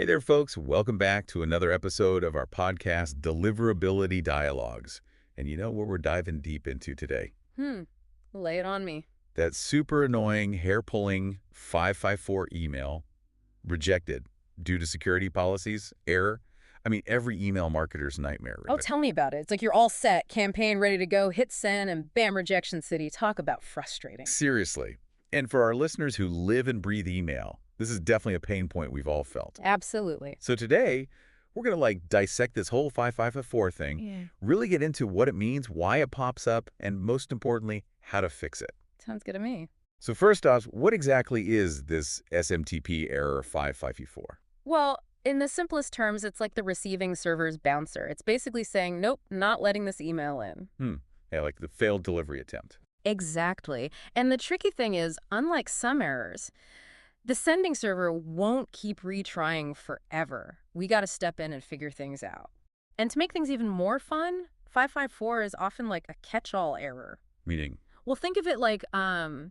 Hey there, folks. Welcome back to another episode of our podcast, Deliverability Dialogues. And you know what we're diving deep into today? Hmm. Lay it on me. That super annoying, hair-pulling 554 email, rejected due to security policies, error. I mean, every email marketer's nightmare, Oh, really. tell me about it. It's like you're all set, campaign ready to go, hit send, and bam, rejection city. Talk about frustrating. Seriously. And for our listeners who live and breathe email, this is definitely a pain point we've all felt. Absolutely. So today, we're going to dissect this whole 554 thing, Yeah. really get into what it means, why it pops up, and most importantly, how to fix it. Sounds good to me. So first off, what exactly is this SMTP error 554? Well, in the simplest terms, it's like the receiving server's bouncer. It's basically saying, nope, not letting this email in. Yeah, like the failed delivery attempt. Exactly. And the tricky thing is, unlike some errors, the sending server won't keep retrying forever. We got to step in and figure things out. And to make things even more fun, 554 is often like a catch-all error. Meaning, Well, think of it like when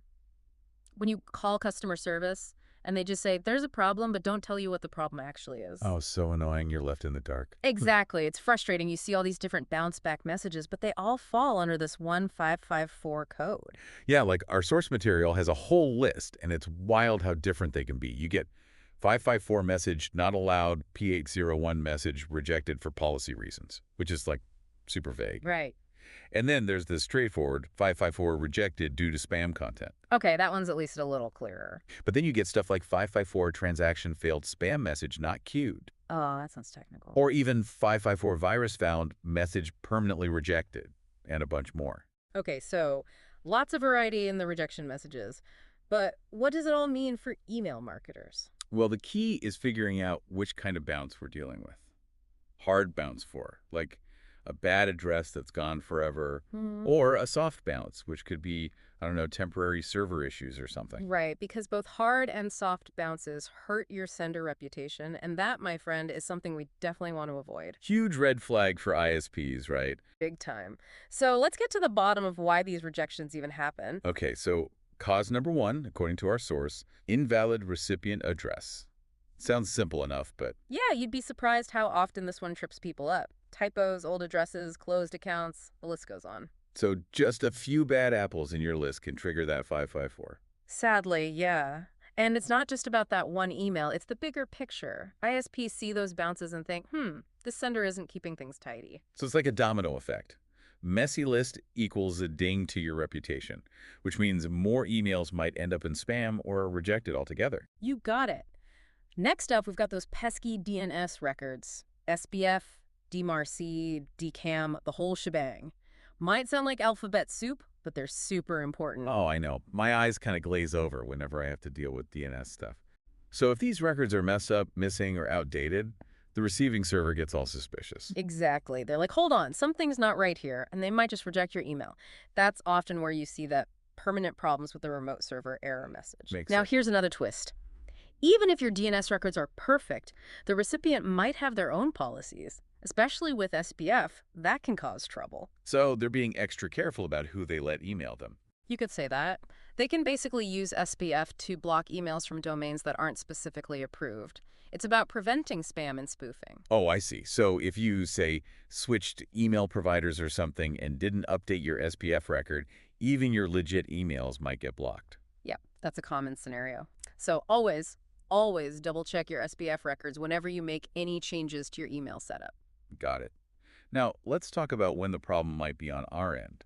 you call customer service and they just say, there's a problem, but don't tell you what the problem actually is. oh, so annoying, you're left in the dark. Exactly. It's frustrating. You see all these different bounce back messages, but they all fall under this 1554 code. Yeah, like our source material has a whole list, and it's wild how different they can be. You get 554 message not allowed, P801 message rejected for policy reasons, which is like super vague. Right. And then there's this straightforward 554 rejected due to spam content. Okay, that one's at least a little clearer. But then you get stuff like 554 transaction failed spam message not queued. Oh, that sounds technical. Or even 554 virus found message permanently rejected, and a bunch more. Okay, so lots of variety in the rejection messages. But what does it all mean for email marketers? Well, the key is figuring out which kind of bounce we're dealing with. Hard bounce for, like a bad address that's gone forever, or a soft bounce, which could be, I don't know, temporary server issues or something. Right, because both hard and soft bounces hurt your sender reputation, and that, my friend, is something we definitely want to avoid. Huge red flag for ISPs, right? Big time. So let's get to the bottom of why these rejections even happen. Okay, so cause number one, according to our source, invalid recipient address. Sounds simple enough, but Yeah, you'd be surprised how often this one trips people up. Typos, old addresses, closed accounts, the list goes on. so just a few bad apples in your list can trigger that 554. Sadly, yeah. And it's not just about that one email, it's the bigger picture. ISPs see those bounces and think, this sender isn't keeping things tidy. So it's like a domino effect. Messy list equals a ding to your reputation, which means more emails might end up in spam or are rejected altogether. You got it. Next up, we've got those pesky DNS records. SBF, DMARC, DCAM, the whole shebang. Might sound like alphabet soup, but they're super important. Oh, I know. My eyes kind of glaze over whenever I have to deal with DNS stuff. So if these records are messed up, missing, or outdated, the receiving server gets all suspicious. Exactly. They're like, hold on, something's not right here, and they might just reject your email. That's often where you see that permanent problems with the remote server error message. Makes Now, sense. here's another twist. Even if your DNS records are perfect, the recipient might have their own policies. Especially with SBF, that can cause trouble. So they're being extra careful about who they let email them. You could say that. They can basically use SBF to block emails from domains that aren't specifically approved. It's about preventing spam and spoofing. Oh, I see. So if you, say, switched email providers or something and didn't update your SPF record, even your legit emails might get blocked. Yep, that's a common scenario. So always double check your SPF records whenever you make any changes to your email setup. Got it. Now, let's talk about when the problem might be on our end.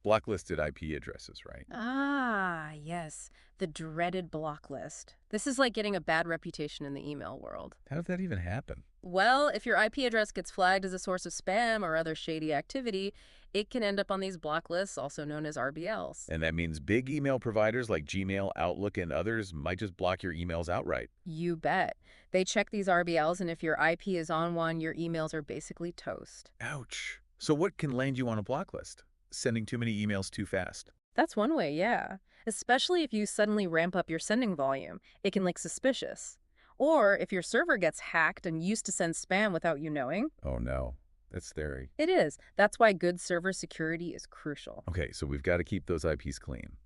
Blacklisted IP addresses, right? Ah, yes, the dreaded block list. This is like getting a bad reputation in the email world. How did that even happen? Well, if your IP address gets flagged as a source of spam or other shady activity, it can end up on these block lists, also known as RBLs. And that means big email providers like Gmail, Outlook, and others might just block your emails outright. You bet. They check these RBLs, and if your IP is on one, your emails are basically toast. Ouch. So what can land you on a block list? Sending too many emails too fast. That's one way, yeah. Especially if you suddenly ramp up your sending volume. It can look suspicious. Or if your server gets hacked and used to send spam without you knowing. Oh no, that's scary. It is. That's why good server security is crucial. Okay, so we've got to keep those IPs clean.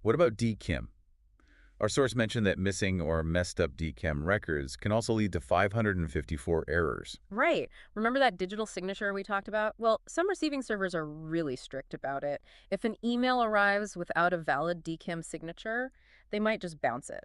What about DKIM? Our source mentioned that missing or messed up DChem records can also lead to 554 errors. Right. Remember that digital signature we talked about? Well, some receiving servers are really strict about it. If an email arrives without a valid DKIM signature, they might just bounce it.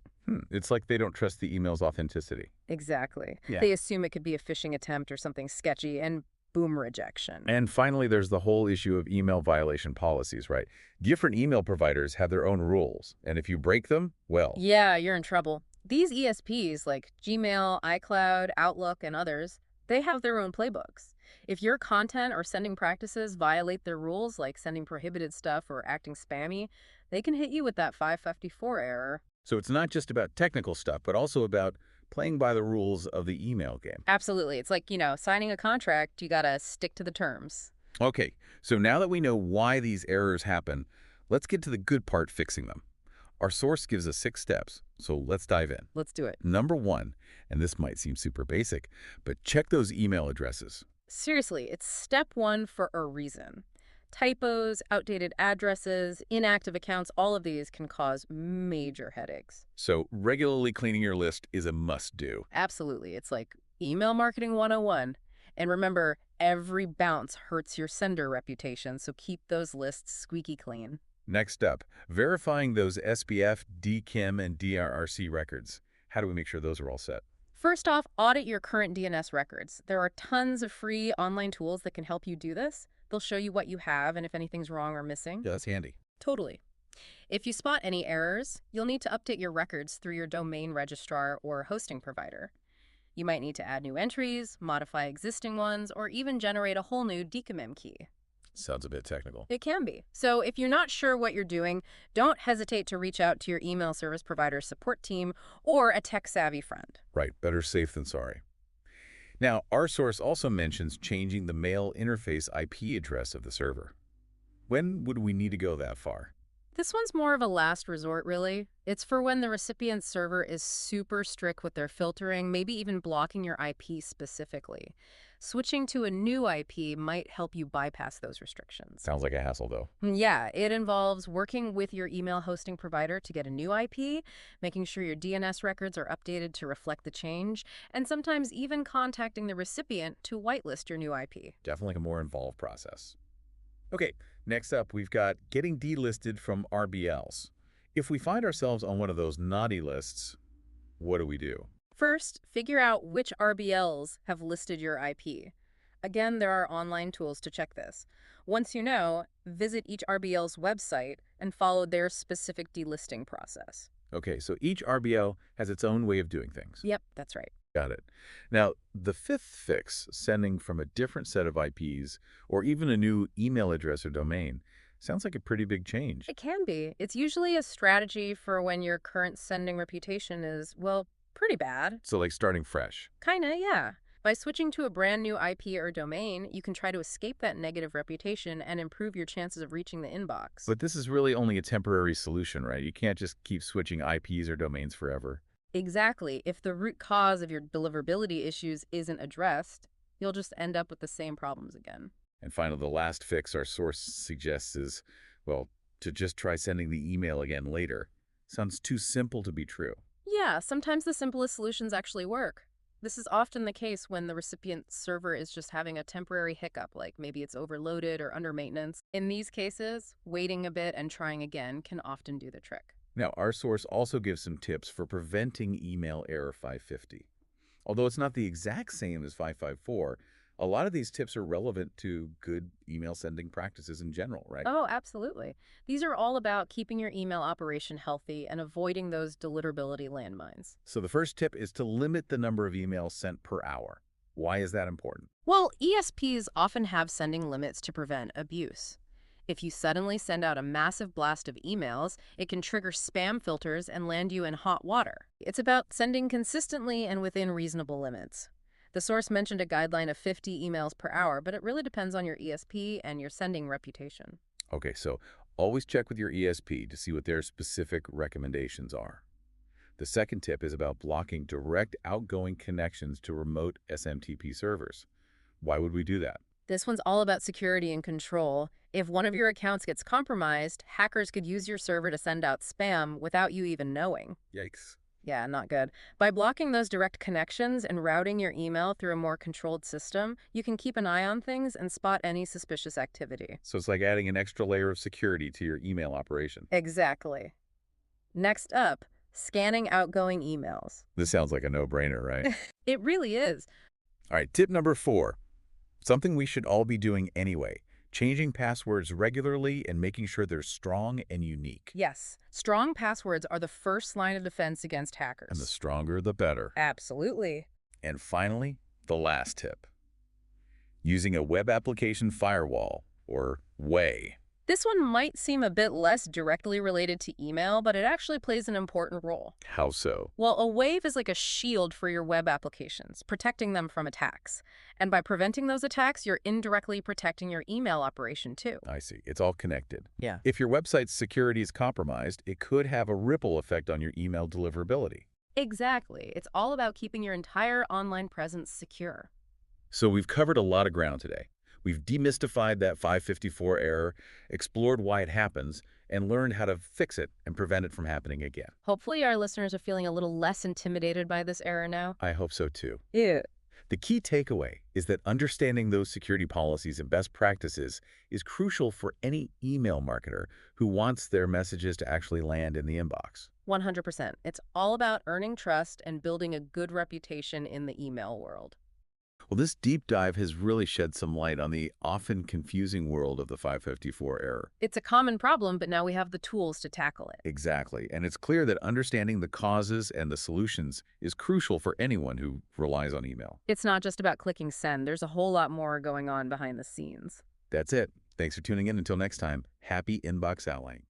It's like they don't trust the email's authenticity. Exactly. Yeah. They assume it could be a phishing attempt or something sketchy, and boom, rejection. And finally, there's the whole issue of email violation policies, right? Different email providers have their own rules, and if you break them, well, Yeah, you're in trouble. These ESPs, like Gmail, iCloud, Outlook, and others, they have their own playbooks. If your content or sending practices violate their rules, like sending prohibited stuff or acting spammy, they can hit you with that 554 error. so it's not just about technical stuff, but also about playing by the rules of the email game. Absolutely. It's like, signing a contract, you gotta stick to the terms. Okay, so now that we know why these errors happen, let's get to the good part, fixing them. Our source gives us 6 steps, so let's dive in. Let's do it. Number 1, and this might seem super basic, but check those email addresses. Seriously, it's step one for a reason. Typos, outdated addresses, inactive accounts, all of these can cause major headaches. So regularly cleaning your list is a must-do. Absolutely. It's like email marketing 101. And remember, every bounce hurts your sender reputation, so keep those lists squeaky clean. Next up, verifying those SPF, DKIM, and DRRC records. How do we make sure those are all set? First off, audit your current DNS records. There are tons of free online tools that can help you do this. They'll show you what you have and if anything's wrong or missing. Yeah, that's handy. Totally. If you spot any errors, you'll need to update your records through your domain registrar or hosting provider. You might need to add new entries, modify existing ones, or even generate a whole new DKIM key. Sounds a bit technical. It can be. So if you're not sure what you're doing, don't hesitate to reach out to your email service provider support team or a tech-savvy friend. Right, better safe than sorry. Now, our source also mentions changing the mail interface IP address of the server. When would we need to go that far? This one's more of a last resort, really. It's for when the recipient's server is super strict with their filtering, maybe even blocking your IP specifically. Switching to a new IP might help you bypass those restrictions. Sounds like a hassle, though. Yeah, it involves working with your email hosting provider to get a new IP, making sure your DNS records are updated to reflect the change, and sometimes even contacting the recipient to whitelist your new IP. Definitely a more involved process. Okay, next up, we've got getting delisted from RBLs. If we find ourselves on one of those naughty lists, what do we do? First, figure out which RBLs have listed your IP. Again, there are online tools to check this. Once you know, visit each RBL's website and follow their specific delisting process. Okay, so each RBL has its own way of doing things. Yep, that's right. Got it. Now, the 5th fix, sending from a different set of IPs or even a new email address or domain, sounds like a pretty big change. It can be. It's usually a strategy for when your current sending reputation is, well, pretty bad. So like starting fresh. Kinda, yeah. By switching to a brand new IP or domain, you can try to escape that negative reputation and improve your chances of reaching the inbox. But this is really only a temporary solution, right? You can't just keep switching IPs or domains forever. Exactly. If the root cause of your deliverability issues isn't addressed, you'll just end up with the same problems again. And finally, the last fix our source suggests is, well, to just try sending the email again later. Sounds too simple to be true. Yeah, sometimes the simplest solutions actually work. This is often the case when the recipient server is just having a temporary hiccup, like maybe it's overloaded or under maintenance. In these cases, waiting a bit and trying again can often do the trick. Now, our source also gives some tips for preventing email error 550. Although it's not the exact same as 554, a lot of these tips are relevant to good email sending practices in general, right? Oh, absolutely. These are all about keeping your email operation healthy and avoiding those deliverability landmines. So the first tip is to limit the number of emails sent per hour. Why is that important? Well, ESPs often have sending limits to prevent abuse. If you suddenly send out a massive blast of emails, it can trigger spam filters and land you in hot water. It's about sending consistently and within reasonable limits. The source mentioned a guideline of 50 emails per hour, but it really depends on your ESP and your sending reputation. Okay, so always check with your ESP to see what their specific recommendations are. The second tip is about blocking direct outgoing connections to remote SMTP servers. Why would we do that? This one's all about security and control. If one of your accounts gets compromised, hackers could use your server to send out spam without you even knowing. Yikes. Yeah, not good. By blocking those direct connections and routing your email through a more controlled system, you can keep an eye on things and spot any suspicious activity. So it's like adding an extra layer of security to your email operation. Exactly. Next up, scanning outgoing emails. This sounds like a no-brainer, right? It really is. All right, tip number 4. Something we should all be doing anyway. Changing passwords regularly and making sure they're strong and unique. Yes, strong passwords are the first line of defense against hackers. And the stronger, the better. Absolutely. And finally, the last tip. Using a web application firewall, or WAY. This one might seem a bit less directly related to email, but it actually plays an important role. How so? Well, a wave is like a shield for your web applications, protecting them from attacks. And by preventing those attacks, you're indirectly protecting your email operation too. I see. It's all connected. Yeah. If your website's security is compromised, it could have a ripple effect on your email deliverability. Exactly. It's all about keeping your entire online presence secure. So we've covered a lot of ground today. We've demystified that 554 error, explored why it happens, and learned how to fix it and prevent it from happening again. Hopefully our listeners are feeling a little less intimidated by this error now. I hope so too. Yeah. The key takeaway is that understanding those security policies and best practices is crucial for any email marketer who wants their messages to actually land in the inbox. 100%. It's all about earning trust and building a good reputation in the email world. Well, this deep dive has really shed some light on the often confusing world of the 554 error. It's a common problem, but now we have the tools to tackle it. Exactly. And it's clear that understanding the causes and the solutions is crucial for anyone who relies on email. It's not just about clicking send. There's a whole lot more going on behind the scenes. That's it. Thanks for tuning in. Until next time, happy InboxAlly.